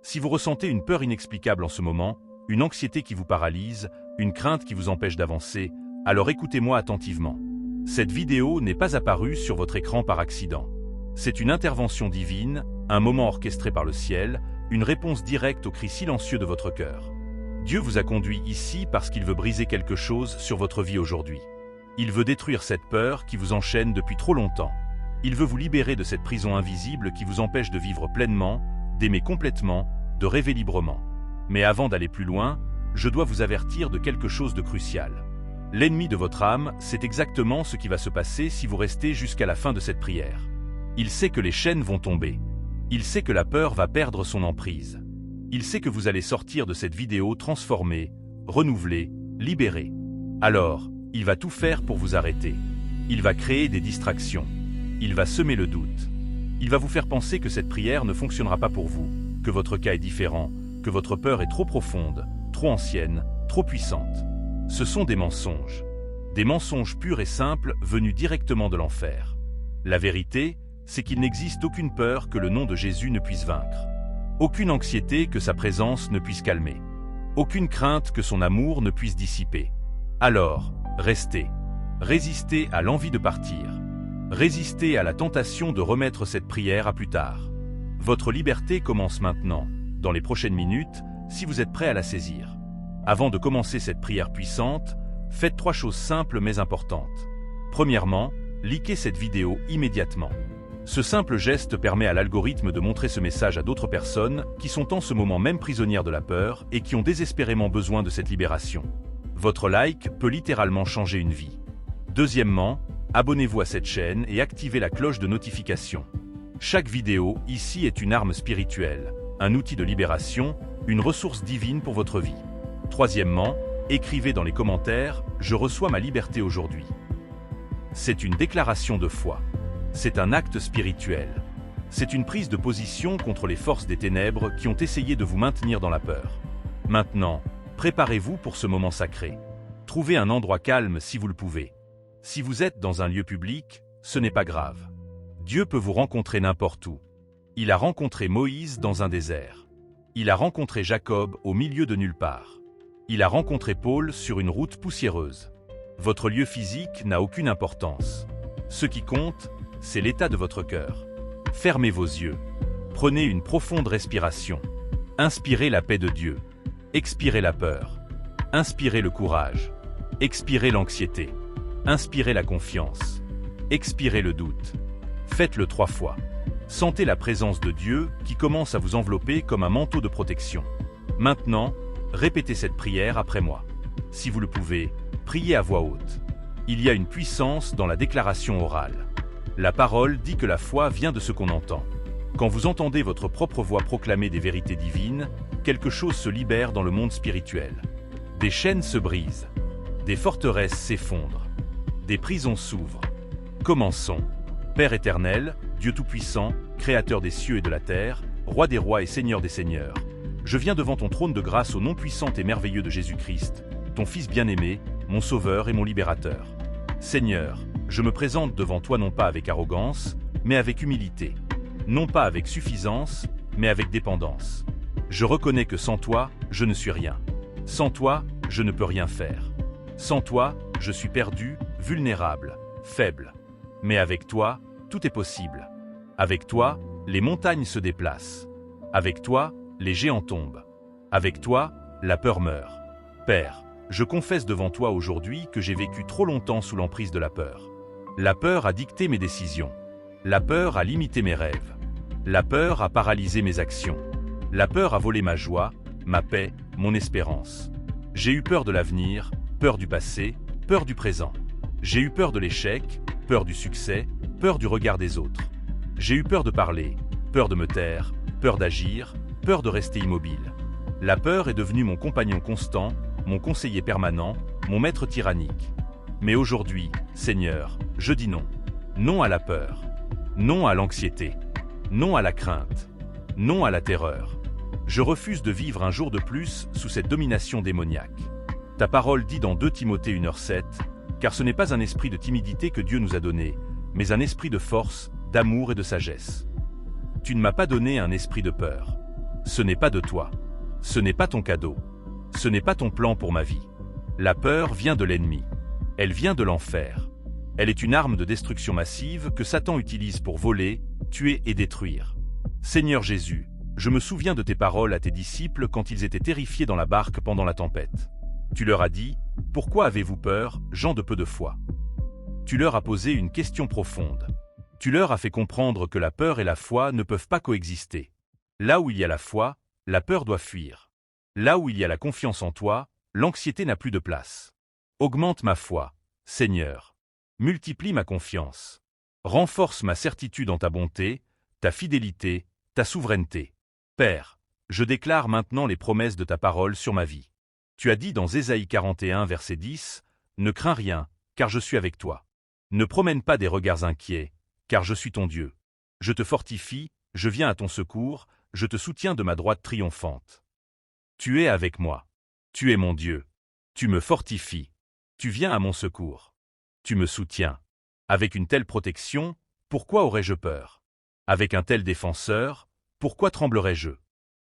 Si vous ressentez une peur inexplicable en ce moment, une anxiété qui vous paralyse, une crainte qui vous empêche d'avancer, alors écoutez-moi attentivement. Cette vidéo n'est pas apparue sur votre écran par accident. C'est une intervention divine, un moment orchestré par le ciel, une réponse directe aux cris silencieux de votre cœur. Dieu vous a conduit ici parce qu'il veut briser quelque chose sur votre vie aujourd'hui. Il veut détruire cette peur qui vous enchaîne depuis trop longtemps. Il veut vous libérer de cette prison invisible qui vous empêche de vivre pleinement, d'aimer complètement, de rêver librement. Mais avant d'aller plus loin, je dois vous avertir de quelque chose de crucial. L'ennemi de votre âme, c'est exactement ce qui va se passer si vous restez jusqu'à la fin de cette prière. Il sait que les chaînes vont tomber. Il sait que la peur va perdre son emprise. Il sait que vous allez sortir de cette vidéo transformé, renouvelé, libéré. Alors, il va tout faire pour vous arrêter. Il va créer des distractions. Il va semer le doute. Il va vous faire penser que cette prière ne fonctionnera pas pour vous, que votre cas est différent, que votre peur est trop profonde, trop ancienne, trop puissante. Ce sont des mensonges purs et simples venus directement de l'enfer. La vérité, c'est qu'il n'existe aucune peur que le nom de Jésus ne puisse vaincre. Aucune anxiété que sa présence ne puisse calmer. Aucune crainte que son amour ne puisse dissiper. Alors, restez. Résistez à l'envie de partir. Résistez à la tentation de remettre cette prière à plus tard. Votre liberté commence maintenant, dans les prochaines minutes, si vous êtes prêt à la saisir. Avant de commencer cette prière puissante, faites 3 choses simples mais importantes. Premièrement, likez cette vidéo immédiatement. Ce simple geste permet à l'algorithme de montrer ce message à d'autres personnes qui sont en ce moment même prisonnières de la peur et qui ont désespérément besoin de cette libération. Votre like peut littéralement changer une vie. Deuxièmement, abonnez-vous à cette chaîne et activez la cloche de notification. Chaque vidéo ici est une arme spirituelle, un outil de libération, une ressource divine pour votre vie. Troisièmement, écrivez dans les commentaires « Je reçois ma liberté aujourd'hui ». C'est une déclaration de foi. C'est un acte spirituel. C'est une prise de position contre les forces des ténèbres qui ont essayé de vous maintenir dans la peur. Maintenant, préparez-vous pour ce moment sacré. Trouvez un endroit calme si vous le pouvez. Si vous êtes dans un lieu public, ce n'est pas grave. Dieu peut vous rencontrer n'importe où. Il a rencontré Moïse dans un désert. Il a rencontré Jacob au milieu de nulle part. Il a rencontré Paul sur une route poussiéreuse. Votre lieu physique n'a aucune importance. Ce qui compte, c'est l'état de votre cœur. Fermez vos yeux. Prenez une profonde respiration. Inspirez la paix de Dieu. Expirez la peur. Inspirez le courage. Expirez l'anxiété. Inspirez la confiance. Expirez le doute. Faites-le 3 fois. Sentez la présence de Dieu qui commence à vous envelopper comme un manteau de protection. Maintenant, répétez cette prière après moi. Si vous le pouvez, priez à voix haute. Il y a une puissance dans la déclaration orale. La parole dit que la foi vient de ce qu'on entend. Quand vous entendez votre propre voix proclamer des vérités divines, quelque chose se libère dans le monde spirituel. Des chaînes se brisent. Des forteresses s'effondrent. Des prisons s'ouvrent. Commençons. Père éternel, Dieu tout-puissant, Créateur des cieux et de la terre, Roi des rois et Seigneur des seigneurs, je viens devant ton trône de grâce au nom puissant et merveilleux de Jésus-Christ, ton Fils bien-aimé, mon Sauveur et mon Libérateur. Seigneur, je me présente devant toi non pas avec arrogance, mais avec humilité. Non pas avec suffisance, mais avec dépendance. Je reconnais que sans toi, je ne suis rien. Sans toi, je ne peux rien faire. Sans toi, je suis perdu, vulnérable, faible. Mais avec toi, tout est possible. Avec toi, les montagnes se déplacent. Avec toi, les géants tombent. Avec toi, la peur meurt. Père, je confesse devant toi aujourd'hui que j'ai vécu trop longtemps sous l'emprise de la peur. La peur a dicté mes décisions. La peur a limité mes rêves. La peur a paralysé mes actions. La peur a volé ma joie, ma paix, mon espérance. J'ai eu peur de l'avenir, peur du passé, peur du présent. J'ai eu peur de l'échec, peur du succès, peur du regard des autres. J'ai eu peur de parler, peur de me taire, peur d'agir, peur de rester immobile. La peur est devenue mon compagnon constant, mon conseiller permanent, mon maître tyrannique. Mais aujourd'hui, Seigneur, je dis non. Non à la peur. Non à l'anxiété. Non à la crainte. Non à la terreur. Je refuse de vivre un jour de plus sous cette domination démoniaque. Ta parole dit dans 2 Timothée 1h7, « Car ce n'est pas un esprit de timidité que Dieu nous a donné, mais un esprit de force, d'amour et de sagesse. Tu ne m'as pas donné un esprit de peur. Ce n'est pas de toi. Ce n'est pas ton cadeau. Ce n'est pas ton plan pour ma vie. La peur vient de l'ennemi. Elle vient de l'enfer. Elle est une arme de destruction massive que Satan utilise pour voler, tuer et détruire. Seigneur Jésus, je me souviens de tes paroles à tes disciples quand ils étaient terrifiés dans la barque pendant la tempête. Tu leur as dit, « Pourquoi avez-vous peur, gens de peu de foi ?» Tu leur as posé une question profonde. Tu leur as fait comprendre que la peur et la foi ne peuvent pas coexister. Là où il y a la foi, la peur doit fuir. Là où il y a la confiance en toi, l'anxiété n'a plus de place. Augmente ma foi, Seigneur. Multiplie ma confiance. Renforce ma certitude en ta bonté, ta fidélité, ta souveraineté. Père, je déclare maintenant les promesses de ta parole sur ma vie. Tu as dit dans Ésaïe 41, verset 10, « Ne crains rien, car je suis avec toi. Ne promène pas des regards inquiets, car je suis ton Dieu. Je te fortifie, je viens à ton secours, je te soutiens de ma droite triomphante. Tu es avec moi. Tu es mon Dieu. Tu me fortifies. Tu viens à mon secours. Tu me soutiens. Avec une telle protection, pourquoi aurais-je peur? Avec un tel défenseur, pourquoi tremblerais-je?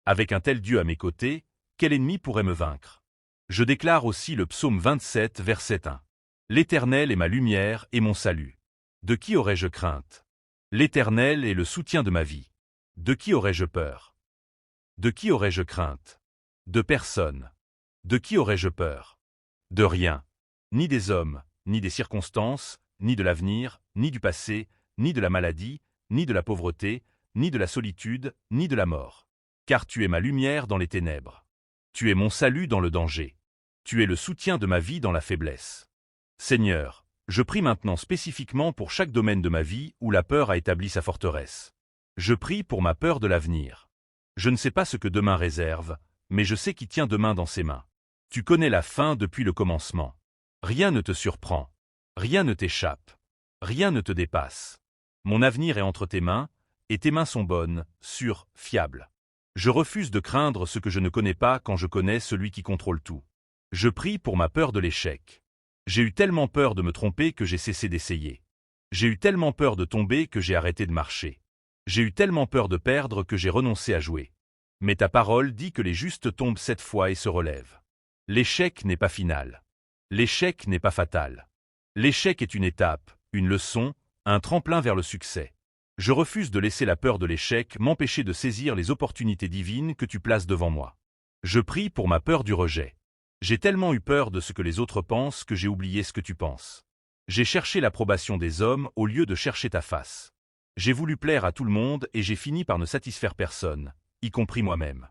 Avec un tel Dieu à mes côtés, quel ennemi pourrait me vaincre? Je déclare aussi le psaume 27, verset 1. L'Éternel est ma lumière et mon salut. De qui aurais-je crainte? L'Éternel est le soutien de ma vie. De qui aurais-je peur? De qui aurais-je crainte? De personne. De qui aurais-je peur? De rien. Ni des hommes, ni des circonstances, ni de l'avenir, ni du passé, ni de la maladie, ni de la pauvreté, ni de la solitude, ni de la mort. Car tu es ma lumière dans les ténèbres. Tu es mon salut dans le danger. Tu es le soutien de ma vie dans la faiblesse. Seigneur, je prie maintenant spécifiquement pour chaque domaine de ma vie où la peur a établi sa forteresse. Je prie pour ma peur de l'avenir. Je ne sais pas ce que demain réserve, mais je sais qui tient demain dans ses mains. Tu connais la fin depuis le commencement. Rien ne te surprend. Rien ne t'échappe. Rien ne te dépasse. Mon avenir est entre tes mains, et tes mains sont bonnes, sûres, fiables. Je refuse de craindre ce que je ne connais pas quand je connais celui qui contrôle tout. Je prie pour ma peur de l'échec. J'ai eu tellement peur de me tromper que j'ai cessé d'essayer. J'ai eu tellement peur de tomber que j'ai arrêté de marcher. J'ai eu tellement peur de perdre que j'ai renoncé à jouer. Mais ta parole dit que les justes tombent 7 fois et se relèvent. L'échec n'est pas final. L'échec n'est pas fatal. L'échec est une étape, une leçon, un tremplin vers le succès. Je refuse de laisser la peur de l'échec m'empêcher de saisir les opportunités divines que tu places devant moi. Je prie pour ma peur du rejet. J'ai tellement eu peur de ce que les autres pensent que j'ai oublié ce que tu penses. J'ai cherché l'approbation des hommes au lieu de chercher ta face. J'ai voulu plaire à tout le monde et j'ai fini par ne satisfaire personne, y compris moi-même.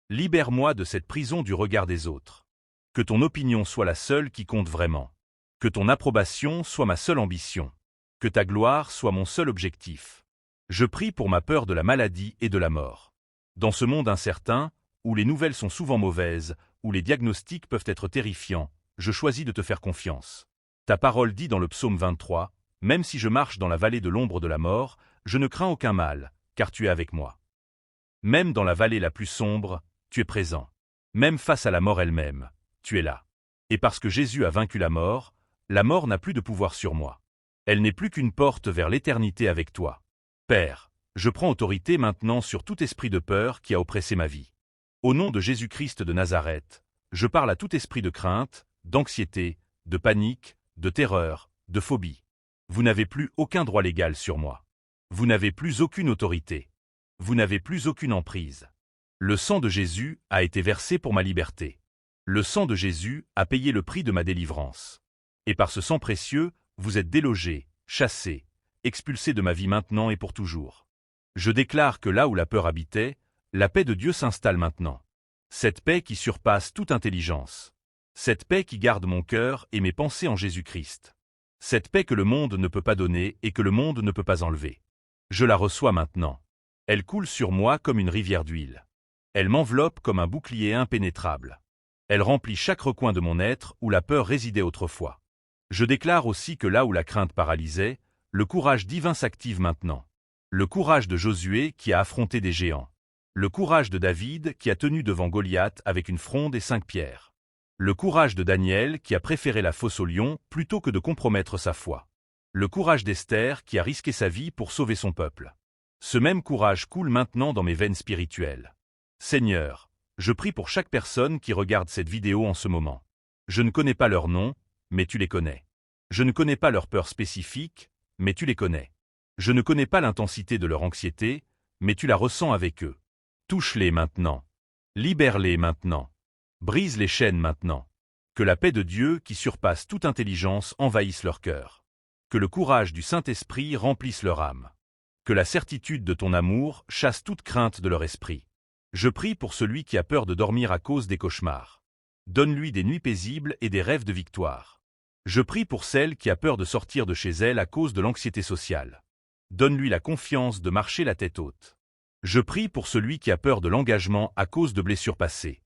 Libère-moi de cette prison du regard des autres. Que ton opinion soit la seule qui compte vraiment. Que ton approbation soit ma seule ambition. Que ta gloire soit mon seul objectif. Je prie pour ma peur de la maladie et de la mort. Dans ce monde incertain, où les nouvelles sont souvent mauvaises, où les diagnostics peuvent être terrifiants, je choisis de te faire confiance. Ta parole dit dans le psaume 23, « Même si je marche dans la vallée de l'ombre de la mort, je ne crains aucun mal, car tu es avec moi. » Même dans la vallée la plus sombre, tu es présent. Même face à la mort elle-même, tu es là. Et parce que Jésus a vaincu la mort n'a plus de pouvoir sur moi. Elle n'est plus qu'une porte vers l'éternité avec toi. Père, je prends autorité maintenant sur tout esprit de peur qui a oppressé ma vie. Au nom de Jésus-Christ de Nazareth, je parle à tout esprit de crainte, d'anxiété, de panique, de terreur, de phobie. Vous n'avez plus aucun droit légal sur moi. Vous n'avez plus aucune autorité. Vous n'avez plus aucune emprise. Le sang de Jésus a été versé pour ma liberté. Le sang de Jésus a payé le prix de ma délivrance. Et par ce sang précieux, vous êtes délogés, chassés, expulsés de ma vie maintenant et pour toujours. Je déclare que là où la peur habitait, la paix de Dieu s'installe maintenant. Cette paix qui surpasse toute intelligence. Cette paix qui garde mon cœur et mes pensées en Jésus-Christ. Cette paix que le monde ne peut pas donner et que le monde ne peut pas enlever. Je la reçois maintenant. Elle coule sur moi comme une rivière d'huile. Elle m'enveloppe comme un bouclier impénétrable. Elle remplit chaque recoin de mon être où la peur résidait autrefois. Je déclare aussi que là où la crainte paralysait, le courage divin s'active maintenant. Le courage de Josué qui a affronté des géants. Le courage de David qui a tenu devant Goliath avec une fronde et 5 pierres. Le courage de Daniel qui a préféré la fosse au lion plutôt que de compromettre sa foi. Le courage d'Esther qui a risqué sa vie pour sauver son peuple. Ce même courage coule maintenant dans mes veines spirituelles. Seigneur, je prie pour chaque personne qui regarde cette vidéo en ce moment. Je ne connais pas leur nom, mais tu les connais. Je ne connais pas leurs peurs spécifiques, mais tu les connais. Je ne connais pas l'intensité de leur anxiété, mais tu la ressens avec eux. Touche-les maintenant. Libère-les maintenant. Brise les chaînes maintenant. Que la paix de Dieu qui surpasse toute intelligence envahisse leur cœur. Que le courage du Saint-Esprit remplisse leur âme. Que la certitude de ton amour chasse toute crainte de leur esprit. Je prie pour celui qui a peur de dormir à cause des cauchemars. Donne-lui des nuits paisibles et des rêves de victoire. Je prie pour celle qui a peur de sortir de chez elle à cause de l'anxiété sociale. Donne-lui la confiance de marcher la tête haute. Je prie pour celui qui a peur de l'engagement à cause de blessures passées.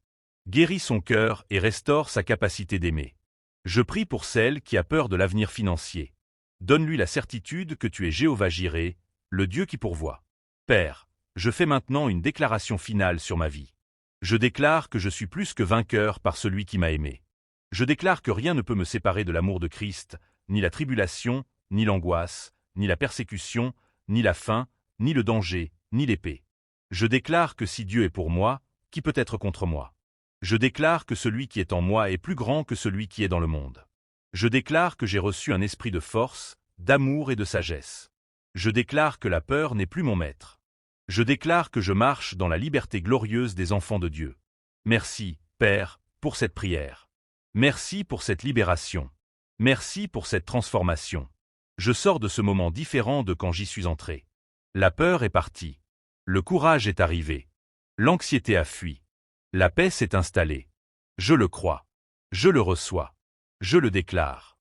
Guéris son cœur et restaure sa capacité d'aimer. Je prie pour celle qui a peur de l'avenir financier. Donne-lui la certitude que tu es Jéhovah Jireh, le Dieu qui pourvoit. Père, je fais maintenant une déclaration finale sur ma vie. Je déclare que je suis plus que vainqueur par celui qui m'a aimé. Je déclare que rien ne peut me séparer de l'amour de Christ, ni la tribulation, ni l'angoisse, ni la persécution, ni la faim, ni le danger, ni l'épée. Je déclare que si Dieu est pour moi, qui peut être contre moi? Je déclare que celui qui est en moi est plus grand que celui qui est dans le monde. Je déclare que j'ai reçu un esprit de force, d'amour et de sagesse. Je déclare que la peur n'est plus mon maître. Je déclare que je marche dans la liberté glorieuse des enfants de Dieu. Merci, Père, pour cette prière. Merci pour cette libération. Merci pour cette transformation. Je sors de ce moment différent de quand j'y suis entré. La peur est partie. Le courage est arrivé. L'anxiété a fui. La paix s'est installée. Je le crois. Je le reçois. Je le déclare.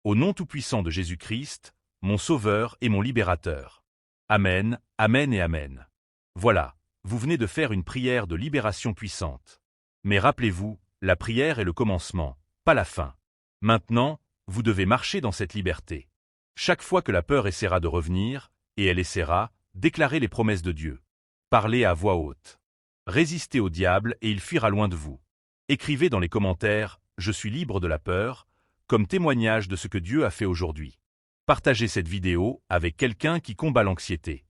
Au nom tout-puissant de Jésus-Christ, mon Sauveur et mon Libérateur. Amen, Amen et Amen. Voilà, vous venez de faire une prière de libération puissante. Mais rappelez-vous, la prière est le commencement, pas la fin. Maintenant, vous devez marcher dans cette liberté. Chaque fois que la peur essaiera de revenir, et elle essaiera, déclarez les promesses de Dieu. Parlez à voix haute. Résistez au diable et il fuira loin de vous. Écrivez dans les commentaires « Je suis libre de la peur » comme témoignage de ce que Dieu a fait aujourd'hui. Partagez cette vidéo avec quelqu'un qui combat l'anxiété.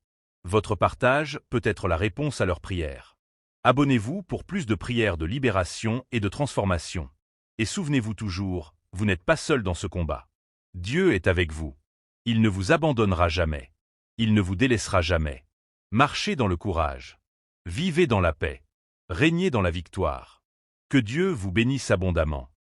Votre partage peut être la réponse à leur prière. Abonnez-vous pour plus de prières de libération et de transformation. Et souvenez-vous toujours, vous n'êtes pas seul dans ce combat. Dieu est avec vous. Il ne vous abandonnera jamais. Il ne vous délaissera jamais. Marchez dans le courage. Vivez dans la paix. Régnez dans la victoire. Que Dieu vous bénisse abondamment.